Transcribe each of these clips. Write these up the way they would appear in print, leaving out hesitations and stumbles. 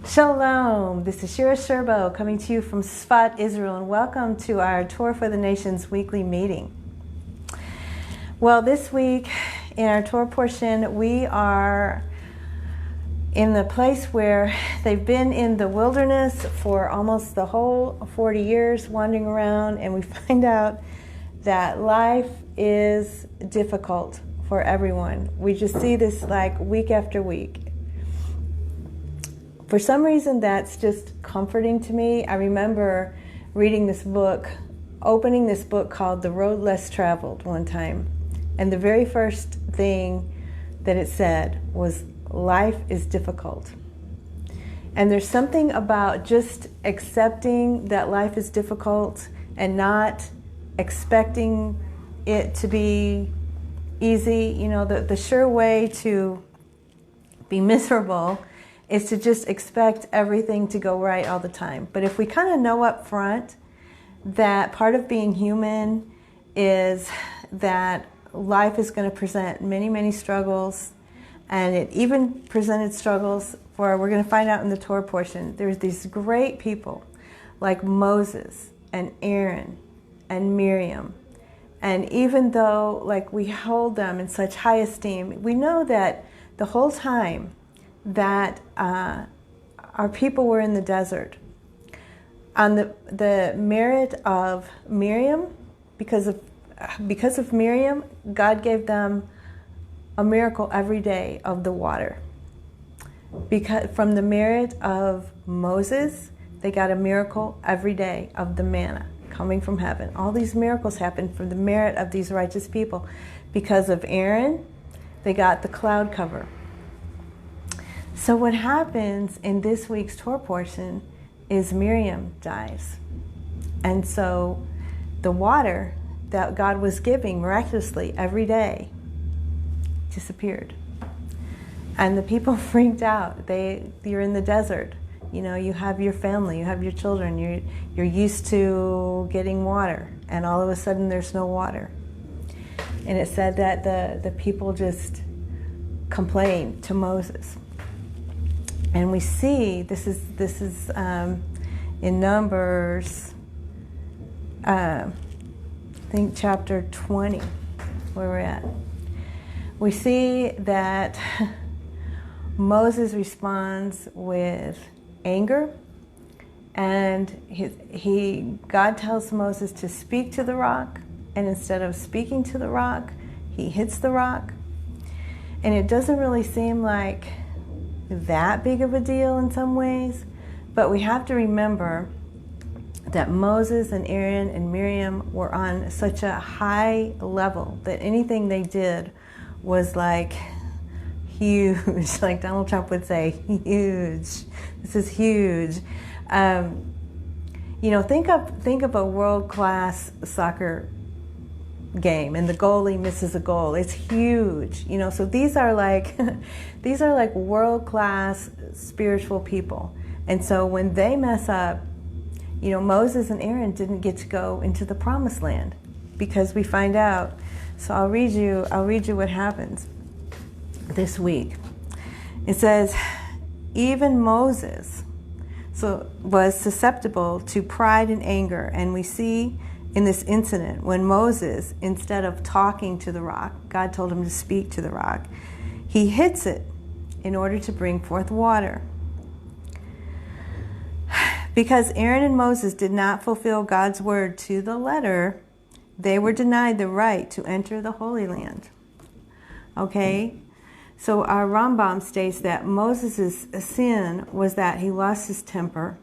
Shalom, this is Shira Sherbow coming to you from Sfat, Israel, and welcome to our Torah for the Nations weekly meeting. Well, this week in our Torah portion, we are in the place where they've been in the wilderness for almost the whole 40 years wandering around, and we find out that life is difficult for everyone. We just see this like week after week. For some reason, that's just comforting to me. I remember reading this book, opening this book called The Road Less Traveled one time. And the very first thing that it said was, life is difficult. And there's something about just accepting that life is difficult and not expecting it to be easy. You know, the sure way to be miserable is to just expect everything to go right all the time. But if we kind of know up front that part of being human is that life is going to present many, many struggles, and it even presented struggles for, we're going to find out in the Torah portion, there's these great people like Moses and Aaron and Miriam. And even though like we hold them in such high esteem, we know that the whole time that our people were in the desert, on the merit of Miriam, because of Miriam, God gave them a miracle every day of the water. Because from the merit of Moses, they got a miracle every day of the manna coming from heaven. All these miracles happened from the merit of these righteous people. Because of Aaron, they got the cloud cover. So what happens in this week's Torah portion is Miriam dies. And so the water that God was giving miraculously every day disappeared. And the people freaked out. You're in the desert. You know, you have your family, you have your children, you're used to getting water, and all of a sudden there's no water. And it said that the people just complained to Moses. And we see, this is in Numbers, I think chapter 20, where we're at. We see that Moses responds with anger, and God tells Moses to speak to the rock, and instead of speaking to the rock, he hits the rock. And it doesn't really seem like that big of a deal in some ways, but we have to remember that Moses and Aaron and Miriam were on such a high level that anything they did was like huge, like Donald Trump would say, huge. This is huge. You know, think of a world-class soccer game and the goalie misses a goal. It's huge. You know, so these are like world-class spiritual people. And so when they mess up, you know, Moses and Aaron didn't get to go into the promised land, because we find out. So I'll read you what happens this week. It says, even Moses was susceptible to pride and anger. And we see in this incident, when Moses, instead of talking to the rock, God told him to speak to the rock, he hits it in order to bring forth water. Because Aaron and Moses did not fulfill God's word to the letter, they were denied the right to enter the Holy Land. Okay? So our Rambam states that Moses' sin was that he lost his temper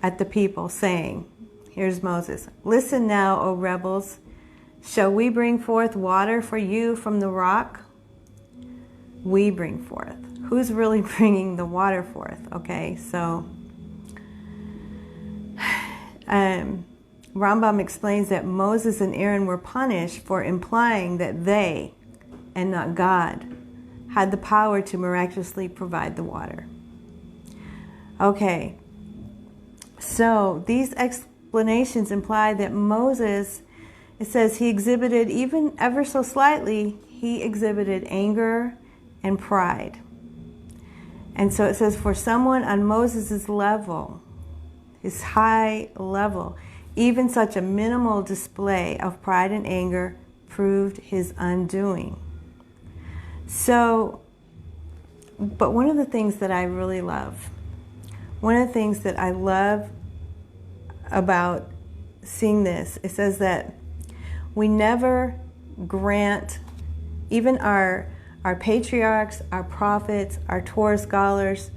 at the people, saying, here's Moses, listen now, O rebels, shall we bring forth water for you from the rock? We bring forth. Who's really bringing the water forth? Okay, so Rambam explains that Moses and Aaron were punished for implying that they, and not God, had the power to miraculously provide the water. Okay, so these explanations imply that Moses, it says he exhibited, even ever so slightly, he exhibited anger and pride. And so it says, for someone on Moses' level, his high level, even such a minimal display of pride and anger proved his undoing. So, but one of the things that I really love, one of the things that I love about seeing this, it says that we never grant, even our patriarchs, our prophets, our Torah scholars,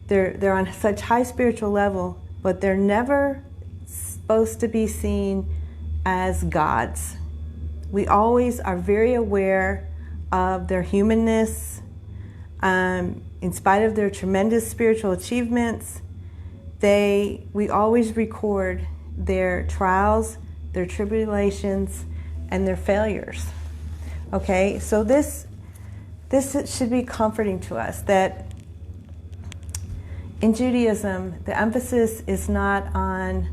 they're on such high spiritual level, but they're never supposed to be seen as gods. We always are very aware of their humanness. In spite of their tremendous spiritual achievements, we always record their trials, their tribulations, and their failures. Okay, so this should be comforting to us, that in Judaism, the emphasis is not on,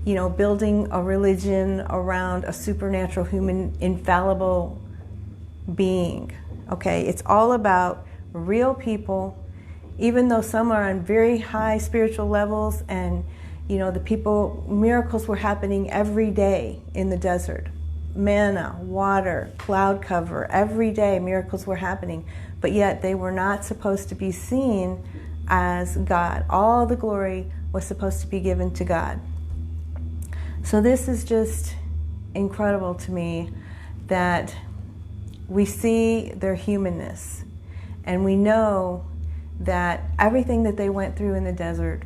building a religion around a supernatural human infallible being. Okay, it's all about real people, even though some are on very high spiritual levels, and miracles were happening every day in the desert. Manna, water, cloud cover, every day miracles were happening, but yet they were not supposed to be seen as God. All the glory was supposed to be given to God. So this is just incredible to me, that we see their humanness, and we know that everything that they went through in the desert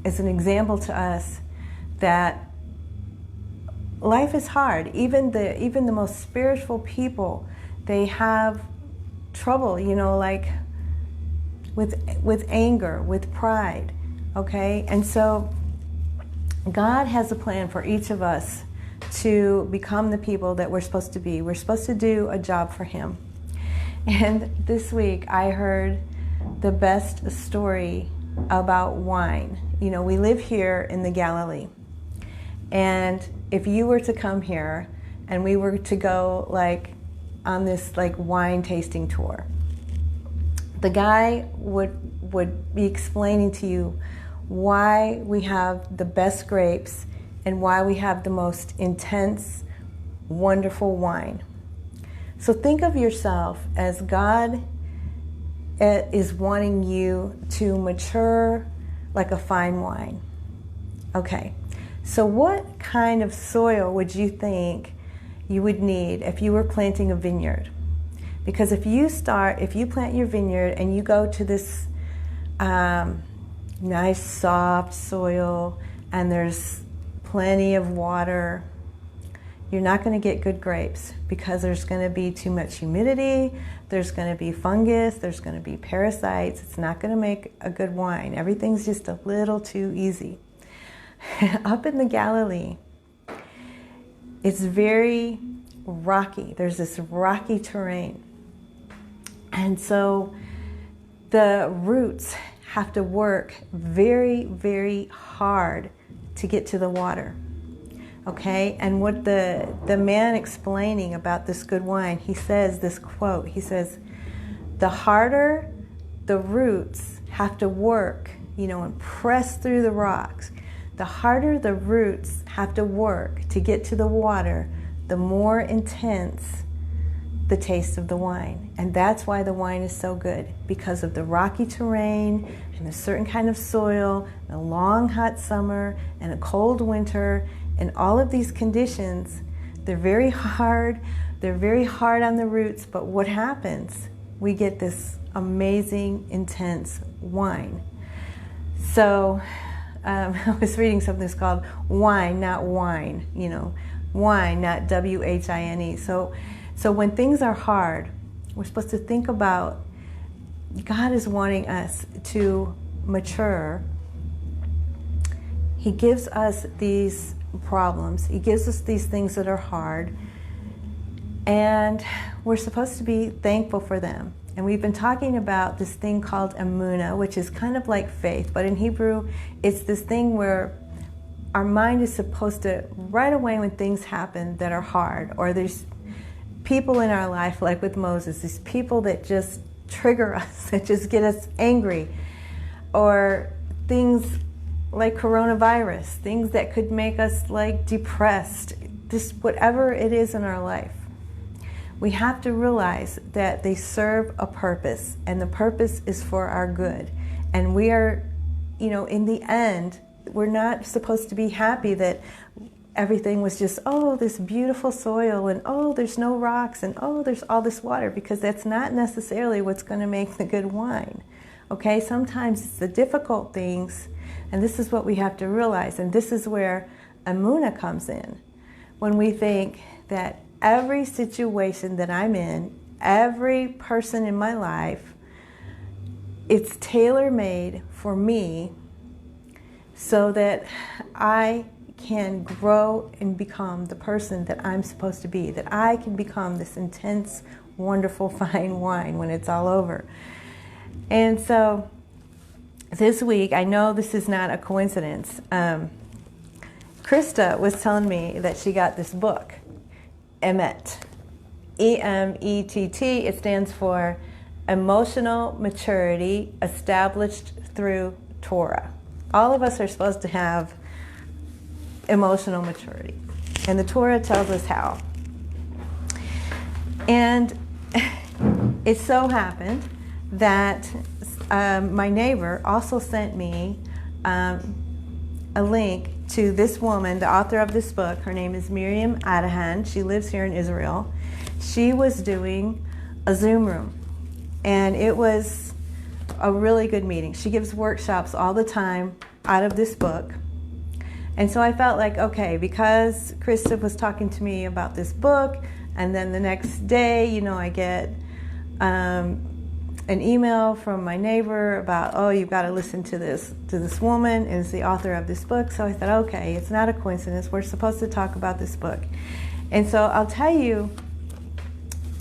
is an example to us that life is hard. Even the most spiritual people, they have trouble, like with anger, with pride. Okay? And so God has a plan for each of us to become the people that we're supposed to be. We're supposed to do a job for Him. And this week I heard the best story about wine. We live here in the Galilee. And if you were to come here and we were to go on this wine tasting tour, the guy would be explaining to you why we have the best grapes and why we have the most intense, wonderful wine. So think of yourself as God is wanting you to mature like a fine wine. Okay, so what kind of soil would you think you would need if you were planting a vineyard? Because if you plant your vineyard and you go to this nice soft soil and there's plenty of water, you're not going to get good grapes, because there's going to be too much humidity, there's going to be fungus, there's going to be parasites. It's not going to make a good wine. Everything's just a little too easy. Up in the Galilee, it's very rocky. There's this rocky terrain. And so the roots have to work very, very hard to get to the water. Okay, and what the man explaining about this good wine, he says this quote, he says, the harder the roots have to work, and press through the rocks, the harder the roots have to work to get to the water, the more intense the taste of the wine. And that's why the wine is so good, because of the rocky terrain and a certain kind of soil, and a long hot summer and a cold winter. And all of these conditions, they're very hard on the roots, but what happens? We get this amazing, intense wine. So I was reading something that's called wine, not wine, wine, not W-H-I-N-E. So when things are hard, we're supposed to think about, God is wanting us to mature. He gives us these problems. He gives us these things that are hard, and we're supposed to be thankful for them. And we've been talking about this thing called emunah, which is kind of like faith, but in Hebrew it's this thing where our mind is supposed to, right away when things happen that are hard, or there's people in our life, like with Moses, these people that just trigger us, that just get us angry, or things like coronavirus, things that could make us like depressed, just whatever it is in our life. We have to realize that they serve a purpose, and the purpose is for our good. And we are, in the end, we're not supposed to be happy that everything was just, oh, this beautiful soil, and oh, there's no rocks, and oh, there's all this water, because that's not necessarily what's going to make the good wine. Okay, sometimes it's the difficult things, and this is what we have to realize, and this is where Emunah comes in. When we think that every situation that I'm in, every person in my life, it's tailor-made for me so that I can grow and become the person that I'm supposed to be, that I can become this intense, wonderful, fine wine when it's all over. And so this week, I know this is not a coincidence, Krista was telling me that she got this book, EMETT, E-M-E-T-T. It stands for Emotional Maturity Established Through Torah. All of us are supposed to have emotional maturity, and the Torah tells us how. And it so happened that my neighbor also sent me a link to this woman, the author of this book. Her name is Miriam Adahan. She lives here in Israel. She was doing a Zoom room, and it was a really good meeting. She gives workshops all the time out of this book. And so I felt like, okay, because Krista was talking to me about this book, and then the next day, I get an email from my neighbor about, oh, you've got to listen to this woman, and it's the author of this book. So I thought, okay, it's not a coincidence. We're supposed to talk about this book. And so I'll tell you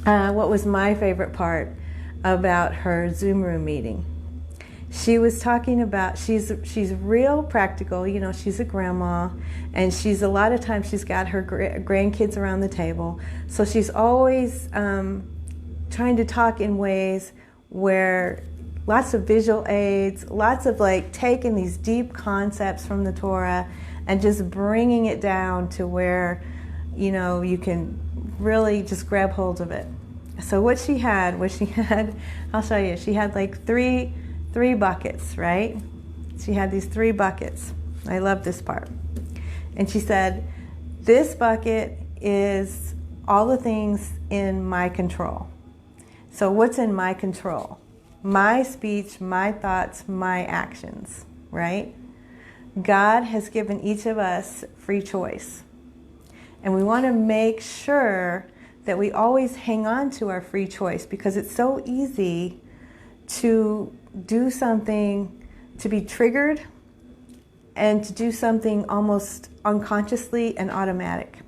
what was my favorite part about her Zoom room meeting. She was talking about, she's real practical, she's a grandma, and a lot of times she's got her grandkids around the table. So she's always trying to talk in ways where lots of visual aids, lots of taking these deep concepts from the Torah and just bringing it down to where, you can really just grab hold of it. So what she had, I'll show you, she had three buckets, right? She had these 3 buckets. I love this part. And she said, this bucket is all the things in my control. So what's in my control? My speech, my thoughts, my actions, right? God has given each of us free choice. And we want to make sure that we always hang on to our free choice, because it's so easy to do something, to be triggered, and to do something almost unconsciously and automatic.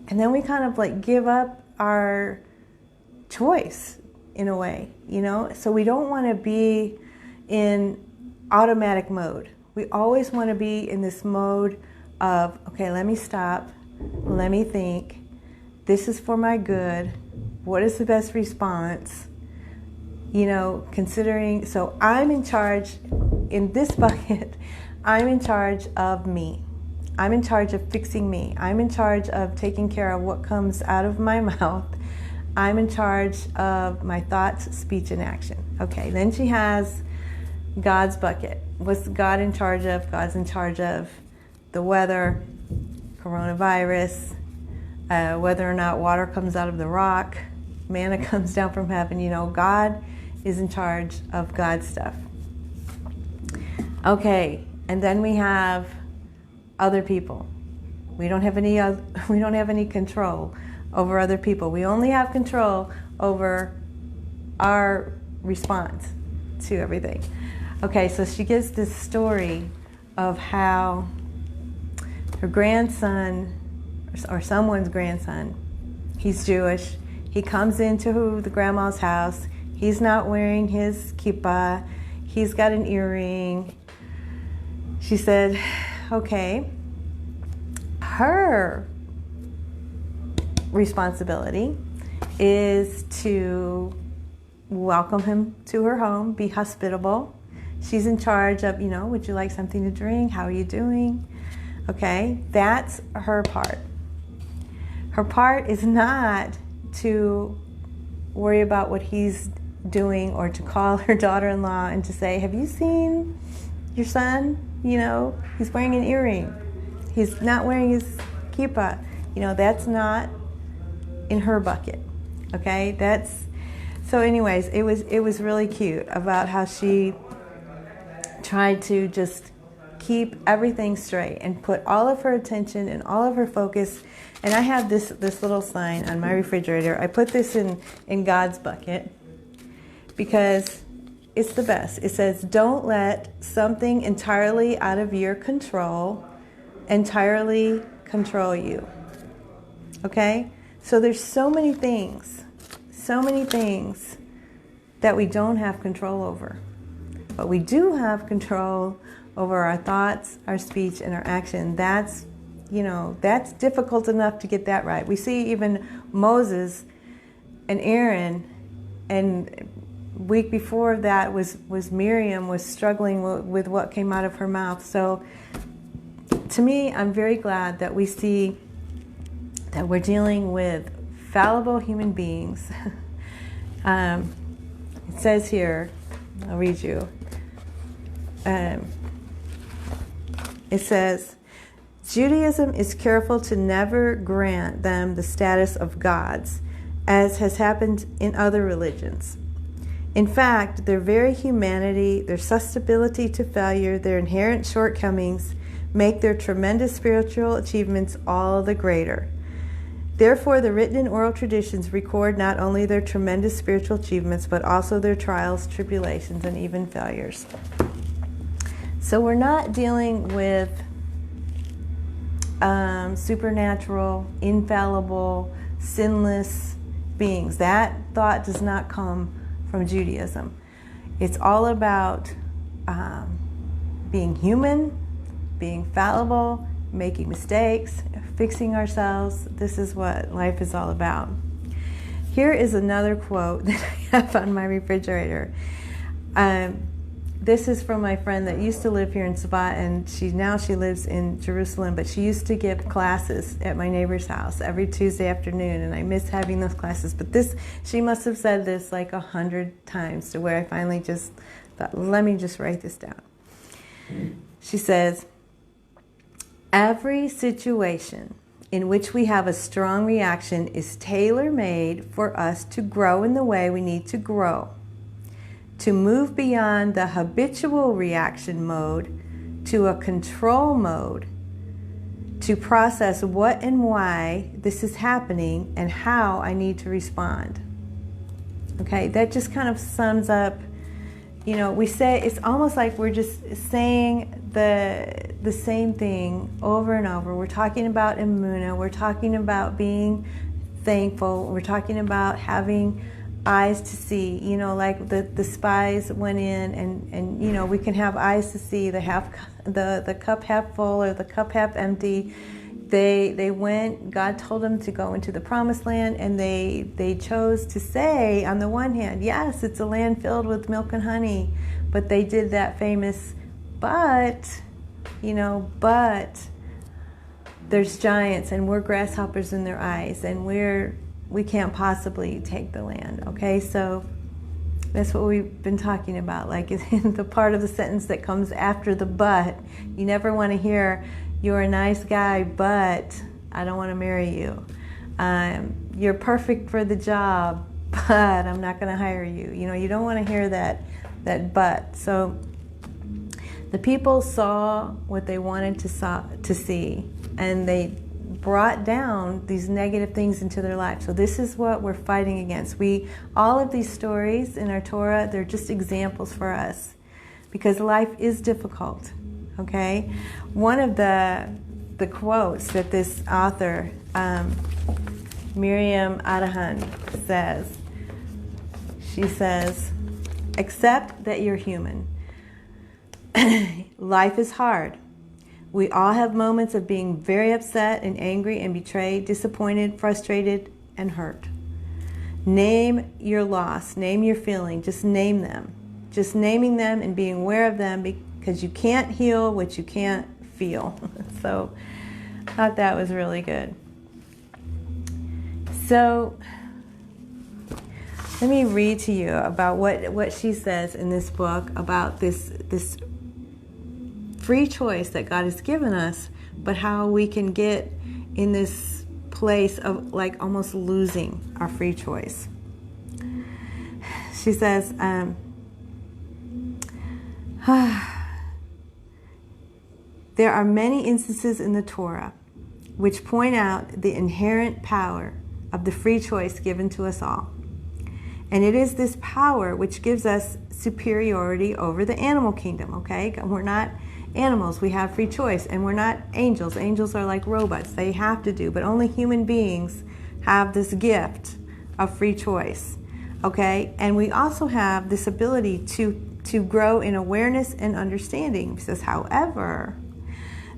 And then we kind of give up our choice in a way, So we don't want to be in automatic mode. We always want to be in this mode of, okay, let me stop, let me think, this is for my good, what is the best response? Considering, so I'm in charge in this bucket, I'm in charge of me. I'm in charge of fixing me. I'm in charge of taking care of what comes out of my mouth. I'm in charge of my thoughts, speech, and action. Okay, then she has God's bucket. What's God in charge of? God's in charge of the weather, coronavirus, whether or not water comes out of the rock, manna comes down from heaven. God is in charge of God's stuff. Okay, and then we have other people. We don't have any control over other people. We only have control over our response to everything. Okay, so she gives this story of how her grandson, or someone's grandson, he's Jewish, he comes into the grandma's house. He's not wearing his kippah. He's got an earring. She said, okay, her responsibility is to welcome him to her home, be hospitable. She's in charge of, would you like something to drink? How are you doing? Okay, that's her part. Her part is not to worry about what he's doing or to call her daughter-in-law and to say, have you seen your son? He's wearing an earring. He's not wearing his kippah. That's not in her bucket. Okay, so anyways, it was really cute about how she tried to just keep everything straight and put all of her attention and all of her focus. And I have this little sign on my refrigerator. I put this in God's bucket because it's the best. It says, don't let something entirely out of your control entirely control you. Okay? So there's so many things that we don't have control over. But we do have control over our thoughts, our speech, and our action. That's difficult enough to get that right. We see even Moses and Aaron, and week before that was Miriam was struggling with what came out of her mouth. So to me, I'm very glad that we see that we're dealing with fallible human beings. It says here, I'll read you. It says, Judaism is careful to never grant them the status of gods, as has happened in other religions. In fact, their very humanity, their susceptibility to failure, their inherent shortcomings make their tremendous spiritual achievements all the greater. Therefore, the written and oral traditions record not only their tremendous spiritual achievements, but also their trials, tribulations, and even failures. So we're not dealing with supernatural, infallible, sinless beings. That thought does not come from Judaism. It's all about being human, being fallible, making mistakes, fixing ourselves. This is what life is all about. Here is another quote that I have on my refrigerator. This is from my friend that used to live here in Sabat, and she lives in Jerusalem, but she used to give classes at my neighbor's house every Tuesday afternoon, and I miss having those classes. But she must have said this like 100 times to where I finally just thought, let me just write this down. She says, every situation in which we have a strong reaction is tailor-made for us to grow in the way we need to grow, to move beyond the habitual reaction mode to a control mode, to process what and why this is happening and how I need to respond. Okay, that just kind of sums up, we say, it's almost like we're just saying the same thing over and over. We're talking about emunah, we're talking about being thankful, we're talking about having eyes to see, like the spies went in and we can have eyes to see the cup half full or the cup half empty. They went, God told them to go into the promised land, and they chose to say, on the one hand, yes, it's a land filled with milk and honey, but they did that famous but there's giants and we're grasshoppers in their eyes, and we can't possibly take the land. Okay, so that's what we've been talking about, like in the part of the sentence that comes after the but. You never want to hear, you're a nice guy, but I don't want to marry you. You're perfect for the job, but I'm not going to hire you. You don't want to hear that but. So the people saw what they wanted to see, and they brought down these negative things into their life. So this is what we're fighting against. All of these stories in our Torah, they're just examples for us, because life is difficult. Okay, one of the quotes that this author, Miriam Adahan, says, she says, accept that you're human. Life is hard. We all have moments of being very upset and angry and betrayed, disappointed, frustrated, and hurt. Name your loss, name your feeling, just name them. Just naming them and being aware of them, because you can't heal what you can't feel. So I thought that was really good. So let me read to you about what she says in this book about this free choice that God has given us, but how we can get in this place of like almost losing our free choice. She says, there are many instances in the Torah which point out the inherent power of the free choice given to us all. And it is this power which gives us superiority over the animal kingdom, okay? We're not animals, we have free choice, and we're not angels. Angels are like robots, they have to do, but only human beings have this gift of free choice, okay? And we also have this ability to grow in awareness and understanding. He says, however,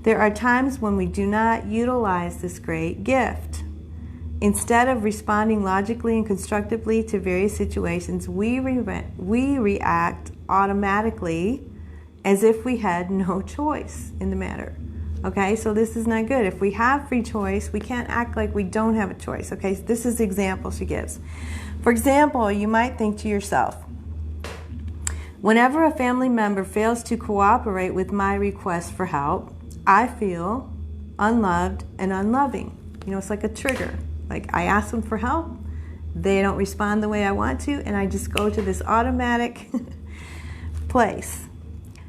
there are times when we do not utilize this great gift. Instead of responding logically and constructively to various situations, we react automatically as if we had no choice in the matter. Okay, so this is not good. If we have free choice, we can't act like we don't have a choice. Okay, so this is the example she gives. For example, you might think to yourself, whenever a family member fails to cooperate with my request for help, I feel unloved and unloving. You know, it's like a trigger. Like I ask them for help, they don't respond the way I want to, and I just go to this automatic place.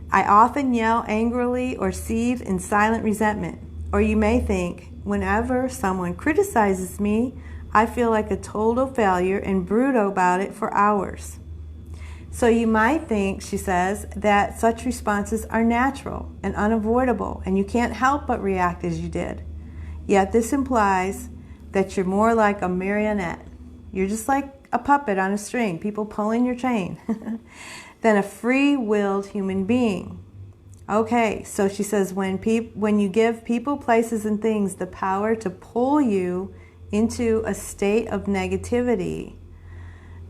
I often yell angrily or seethe in silent resentment. Or you may think, whenever someone criticizes me, I feel like a total failure and brood about it for hours. So you might think, she says, that such responses are natural and unavoidable, and you can't help but react as you did. Yet this implies that you're more like a marionette. You're just like a puppet on a string, people pulling your chain, than a free-willed human being. Okay, so she says, when you give people, places, and things the power to pull you into a state of negativity,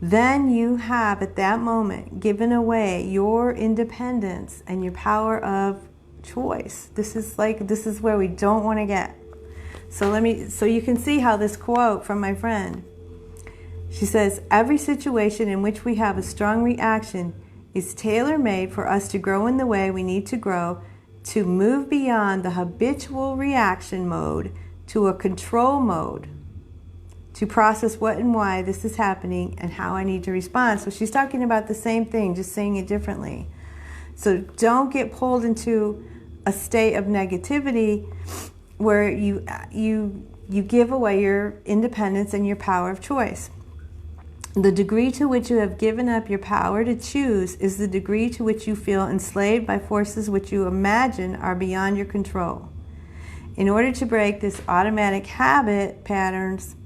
then you have at that moment given away your independence and your power of choice. This is where we don't want to get. So you can see how this quote from my friend, she says, every situation in which we have a strong reaction is tailor-made for us to grow in the way we need to grow, to move beyond the habitual reaction mode to a control mode, to process what and why this is happening and how I need to respond. So she's talking about the same thing, just saying it differently. So don't get pulled into a state of negativity where you give away your independence and your power of choice. The degree to which you have given up your power to choose is the degree to which you feel enslaved by forces which you imagine are beyond your control. In order to break this automatic habit patterns,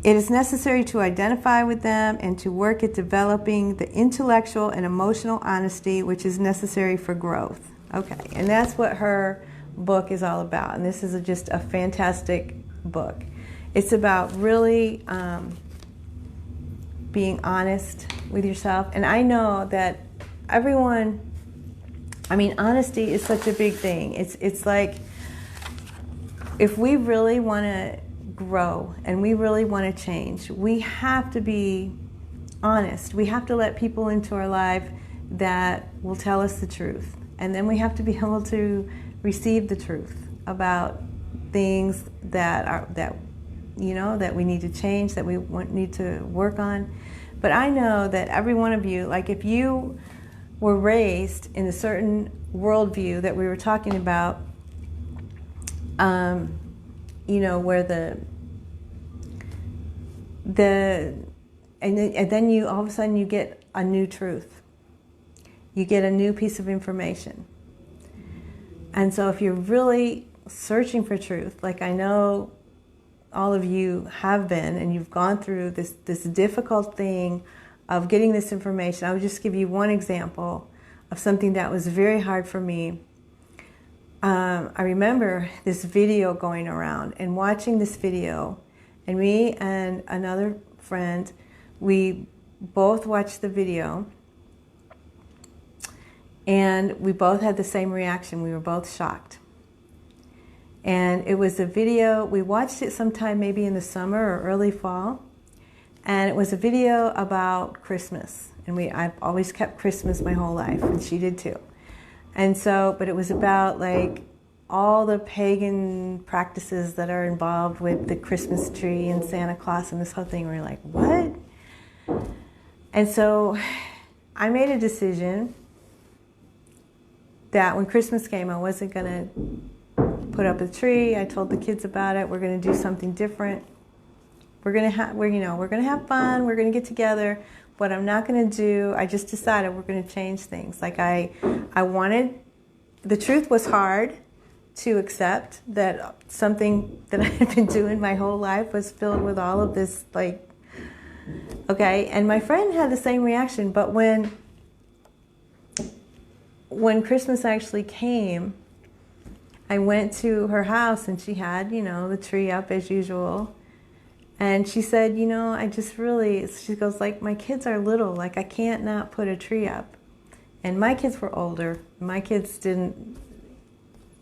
it is necessary to identify with them and to work at developing the intellectual and emotional honesty which is necessary for growth. Okay, and that's what her book is all about. And this is just a fantastic book. It's about really being honest with yourself. And I know that everyone, honesty is such a big thing. It's like, if we really want to grow and we really want to change, we have to be honest. We have to let people into our life that will tell us the truth. And then we have to be able to receive the truth about things that we need to change, that we need to work on. But I know that every one of you, like if you were raised in a certain worldview that we were talking about, where and then you all of a sudden you get a new truth. You get a new piece of information. And so if you're really searching for truth, like I know all of you have been, and you've gone through this difficult thing of getting this information. I would just give you one example of something that was very hard for me. I remember this video going around and watching this video, and me and another friend, we both watched the video, and we both had the same reaction. We were both shocked. And it was a video, we watched it sometime maybe in the summer or early fall, and it was a video about Christmas. And I've always kept Christmas my whole life, and she did too. And so, but it was about like all the pagan practices that are involved with the Christmas tree and Santa Claus and this whole thing. We're like, what? And so I made a decision that when Christmas came, I wasn't going to put up a tree. I told the kids about it. We're going to do something different. We're going to have fun. We're going to get together. What I'm not going to do, I just decided we're going to change things. Like I wanted, the truth was hard to accept, that something that I had been doing my whole life was filled with all of this, like, okay. And my friend had the same reaction, but when Christmas actually came, I went to her house and she had, the tree up as usual. And she said, she goes, like, my kids are little, like, I can't not put a tree up. And my kids were older. My kids didn't,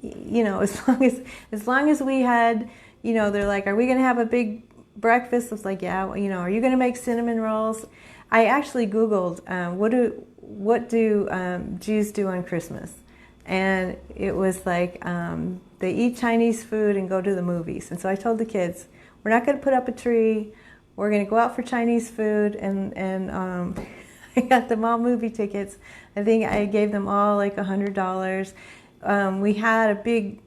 as long as we had, they're like, are we going to have a big breakfast? I was like, yeah, are you going to make cinnamon rolls? I actually Googled, what do Jews do on Christmas? And it was like, they eat Chinese food and go to the movies. And so I told the kids, we're not going to put up a tree. We're going to go out for Chinese food, and I got them all movie tickets. I think I gave them all like $100. We had a big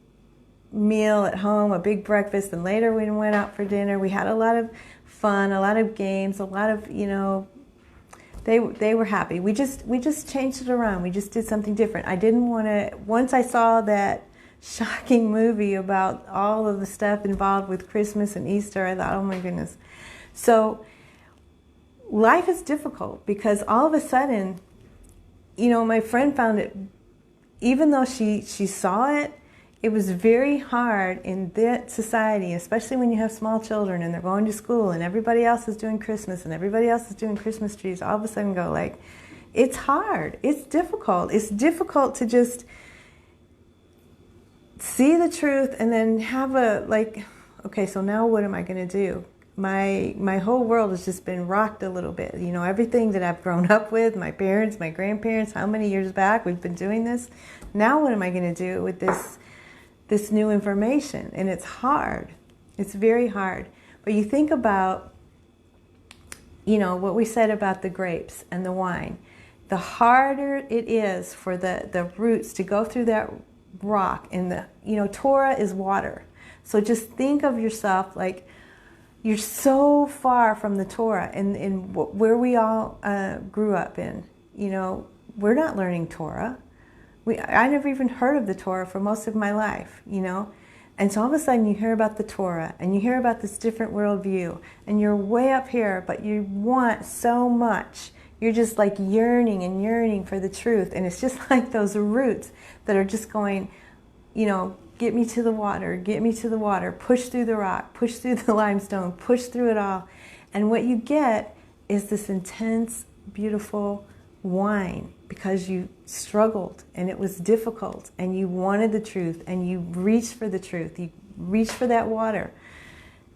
meal at home, a big breakfast, and later we went out for dinner. We had a lot of fun, a lot of games, a lot of, they were happy. We just changed it around. We just did something different. I didn't want to, once I saw that shocking movie about all of the stuff involved with Christmas and Easter, I thought, oh my goodness. So life is difficult because all of a sudden, my friend found it, even though she saw it, it was very hard in that society, especially when you have small children and they're going to school and everybody else is doing Christmas and everybody else is doing Christmas trees, all of a sudden go like, it's hard, it's difficult. It's difficult to just see the truth and then have okay, so now what am I going to do? My whole world has just been rocked a little bit. Everything that I've grown up with, my parents, my grandparents, how many years back we've been doing this. Now what am I going to do with this new information? And it's hard. It's very hard. But you think about, what we said about the grapes and the wine. The harder it is for the roots to go through that rock, and Torah is water. So just think of yourself like you're so far from the Torah and where we all grew up in. We're not learning Torah. I never even heard of the Torah for most of my life, And so all of a sudden you hear about the Torah and you hear about this different worldview and you're way up here, but you want so much. You're just like yearning and yearning for the truth. And it's just like those roots that are just going, get me to the water, get me to the water, push through the rock, push through the limestone, push through it all. And what you get is this intense, beautiful wine because you struggled and it was difficult and you wanted the truth and you reached for the truth. You reached for that water.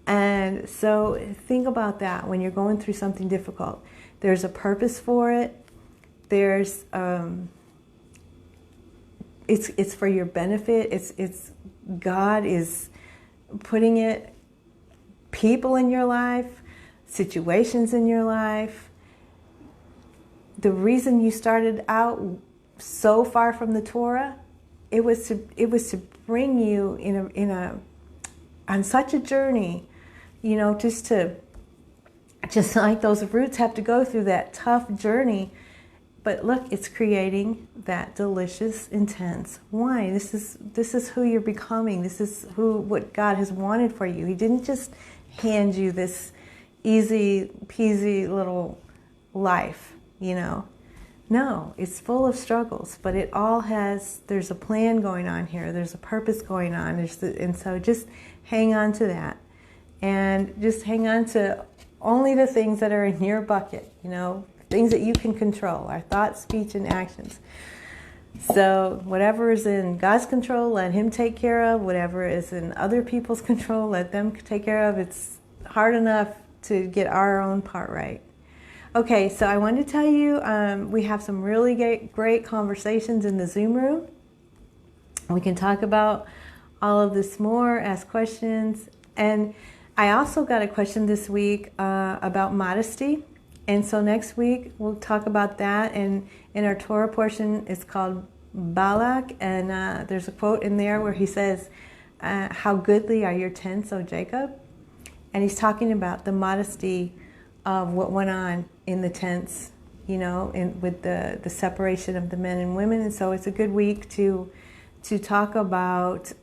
And so think about that when you're going through something difficult. There's a purpose for it. There's it's for your benefit. It's God is putting it, people in your life, situations in your life. The reason you started out so far from the Torah, it was to bring you on such a journey, just like those roots have to go through that tough journey. But look, it's creating that delicious, intense wine. This is who you're becoming. This is what God has wanted for you. He didn't just hand you this easy peasy little life, No, it's full of struggles, but there's a plan going on here. There's a purpose going on. And so just hang on to that. And just hang on to only the things that are in your bucket, things that you can control, our thoughts, speech, and actions. So whatever is in God's control, let Him take care of. Whatever is in other people's control, let them take care of. It's hard enough to get our own part right. Okay, so I wanted to tell you, we have some really great conversations in the Zoom room. We can talk about all of this more, ask questions. And I also got a question this week about modesty. And so next week we'll talk about that. And in our Torah portion, it's called Balak. And there's a quote in there where he says, how goodly are your tents, O Jacob? And he's talking about the modesty of what went on in the tents, with the separation of the men and women. And so it's a good week to talk about,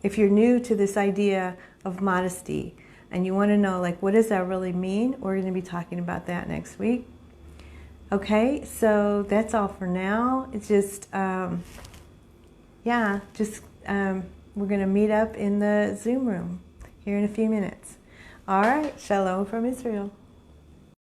if you're new to this idea of modesty and you want to know, what does that really mean? We're going to be talking about that next week. Okay, so that's all for now. It's just, we're going to meet up in the Zoom room here in a few minutes. All right, shalom from Israel.